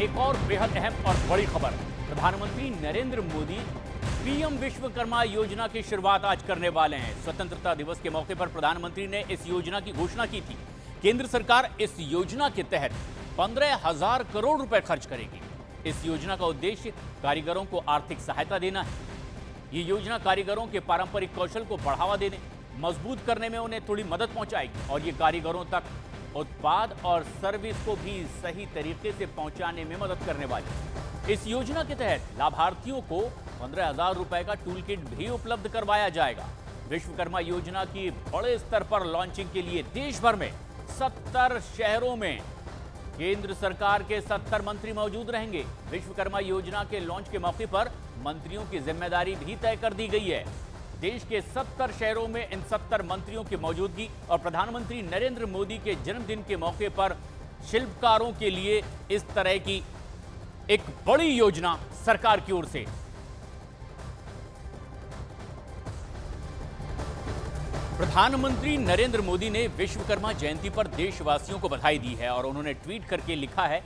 एक और बेहद अहम और बड़ी खबर। प्रधानमंत्री नरेंद्र मोदी पीएम विश्वकर्मा योजना की शुरुआत आज करने वाले हैं। स्वतंत्रता दिवस के मौके पर प्रधानमंत्री ने इस योजना की घोषणा की थी। केंद्र सरकार इस योजना के तहत 15,000 करोड़ रुपए खर्च करेगी। इस योजना का उद्देश्य कारीगरों को आर्थिक सहायता देना है। ये योजना कारीगरों के पारंपरिक कौशल को बढ़ावा देने, मजबूत करने में उन्हें थोड़ी मदद पहुंचाएगी और ये कारीगरों तक उत्पाद और सर्विस को भी सही तरीके से पहुंचाने में मदद करने वाली। इस योजना के तहत लाभार्थियों को 15,000 रुपए का टूल किट भी उपलब्ध करवाया जाएगा। विश्वकर्मा योजना की बड़े स्तर पर लॉन्चिंग के लिए देश भर में 70 शहरों में केंद्र सरकार के 70 मंत्री मौजूद रहेंगे। विश्वकर्मा योजना के लॉन्च के मौके पर मंत्रियों की जिम्मेदारी भी तय कर दी गई है। देश के 70 शहरों में इन 70 मंत्रियों की मौजूदगी और प्रधानमंत्री नरेंद्र मोदी के जन्मदिन के मौके पर शिल्पकारों के लिए इस तरह की एक बड़ी योजना सरकार की ओर से। प्रधानमंत्री नरेंद्र मोदी ने विश्वकर्मा जयंती पर देशवासियों को बधाई दी है और उन्होंने ट्वीट करके लिखा है,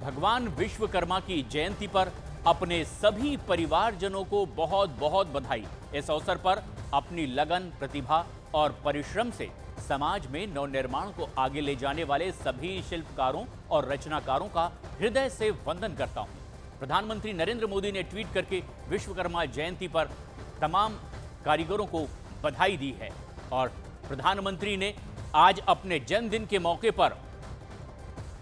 भगवान विश्वकर्मा की जयंती पर अपने सभी परिवारजनों को बहुत बहुत बधाई। इस अवसर पर अपनी लगन, प्रतिभा और परिश्रम से समाज में नवनिर्माण को आगे ले जाने वाले सभी शिल्पकारों और रचनाकारों का हृदय से वंदन करता हूं। प्रधानमंत्री नरेंद्र मोदी ने ट्वीट करके विश्वकर्मा जयंती पर तमाम कारीगरों को बधाई दी है और प्रधानमंत्री ने आज अपने जन्मदिन के मौके पर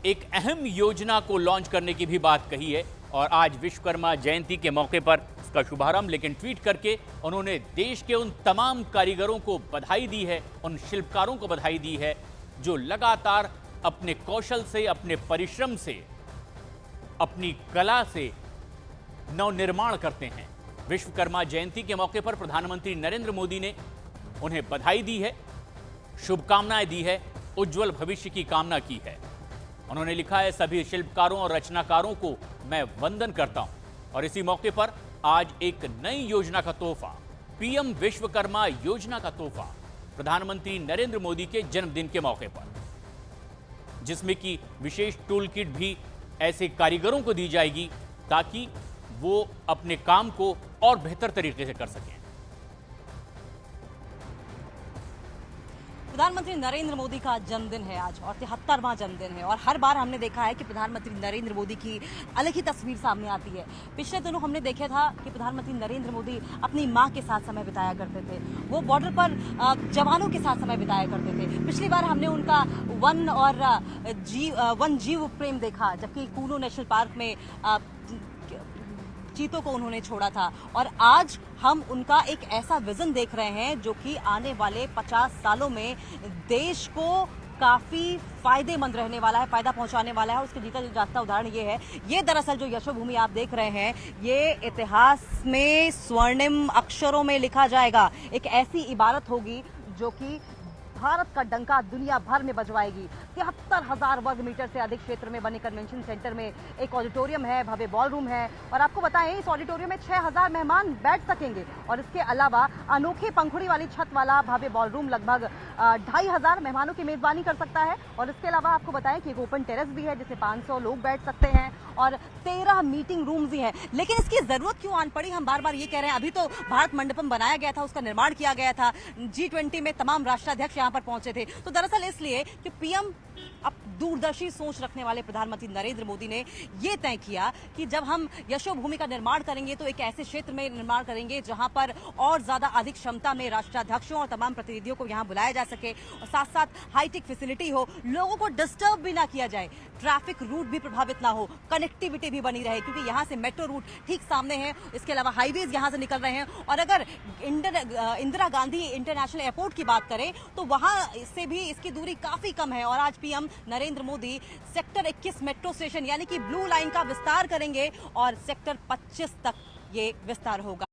एक अहम योजना को लॉन्च करने की भी बात कही है और आज विश्वकर्मा जयंती के मौके पर इसका शुभारंभ, लेकिन ट्वीट करके उन्होंने देश के उन तमाम कारीगरों को बधाई दी है, उन शिल्पकारों को बधाई दी है जो लगातार अपने कौशल से, अपने परिश्रम से, अपनी कला से नवनिर्माण करते हैं। विश्वकर्मा जयंती के मौके पर प्रधानमंत्री नरेंद्र मोदी ने उन्हें बधाई दी है, शुभकामनाएं दी है, उज्जवल भविष्य की कामना की है। उन्होंने लिखा है, सभी शिल्पकारों और रचनाकारों को मैं वंदन करता हूं और इसी मौके पर आज एक नई योजना का तोहफा, पीएम विश्वकर्मा योजना का तोहफा प्रधानमंत्री नरेंद्र मोदी के जन्मदिन के मौके पर, जिसमें कि विशेष टूल किट भी ऐसे कारीगरों को दी जाएगी ताकि वो अपने काम को और बेहतर तरीके से कर सकें। प्रधानमंत्री नरेंद्र मोदी का जन्मदिन है आज और 73वां जन्मदिन है और हर बार हमने देखा है कि प्रधानमंत्री नरेंद्र मोदी की अलग ही तस्वीर सामने आती है। पिछले दिनों हमने देखा था कि प्रधानमंत्री नरेंद्र मोदी अपनी मां के साथ समय बिताया करते थे, वो बॉर्डर पर जवानों के साथ समय बिताया करते थे। पिछली बार हमने उनका वन जीव प्रेम देखा, जबकि कूनो नेशनल पार्क में चीतों को उन्होंने छोड़ा था और आज हम उनका एक ऐसा विजन देख रहे हैं जो कि आने वाले 50 सालों में देश को काफी फायदेमंद रहने वाला है, फायदा पहुंचाने वाला है। उसके जीता जागता उदाहरण ये है, ये दरअसल जो यशोभूमि आप देख रहे हैं, ये इतिहास में स्वर्णिम अक्षरों में लिखा जाएगा। एक ऐसी इबारत होगी जो कि भारत का डंका दुनिया भर में बजवाएगी। 73,000 वर्ग मीटर से अधिक क्षेत्र में बने कन्वेंशन सेंटर में एक ऑडिटोरियम है, भव्य बॉलरूम है और आपको बताएं इस ऑडिटोरियम में 6,000 मेहमान बैठ सकेंगे और इसके अलावा अनोखी पंखुड़ी वाली छत वाला भव्य बॉलरूम लगभग 2,500 मेहमानों की मेजबानी कर सकता है। और इसके अलावा आपको बताएं कि एक ओपन टेरेस भी है जिसे 500 लोग बैठ सकते हैं और 13 मीटिंग रूम्स भी हैं। लेकिन इसकी जरूरत क्यों आन पड़ी, हम बार बार ये कह रहे हैं। अभी तो भारत मंडपम बनाया गया था, उसका निर्माण किया गया था, G20 में तमाम राष्ट्राध्यक्ष यहाँ पर पहुंचे थे। तो दरअसल इसलिए कि पीएम अब दूरदर्शी सोच रखने वाले प्रधानमंत्री नरेंद्र मोदी ने यह तय किया कि जब हम यशोभूमि का निर्माण करेंगे तो एक ऐसे क्षेत्र में निर्माण करेंगे जहां पर और ज्यादा अधिक क्षमता में राष्ट्राध्यक्षों और तमाम प्रतिनिधियों को यहां बुलाया जा सके और साथ साथ हाईटेक फैसिलिटी हो, लोगों को डिस्टर्ब भी ना किया जाए, ट्रैफिक रूट भी प्रभावित ना हो, कनेक्टिविटी भी बनी रहे क्योंकि यहां से मेट्रो रूट ठीक सामने है। इसके अलावा हाईवेज यहां से निकल रहे हैं और अगर इंदिरा गांधी इंटरनेशनल एयरपोर्ट की बात करें तो वहां से भी इसकी दूरी काफी कम है और आज PM Narendra Modi sector 21 metro station यानी कि ब्लू लाइन का विस्तार करेंगे और सेक्टर 25 तक ये विस्तार होगा।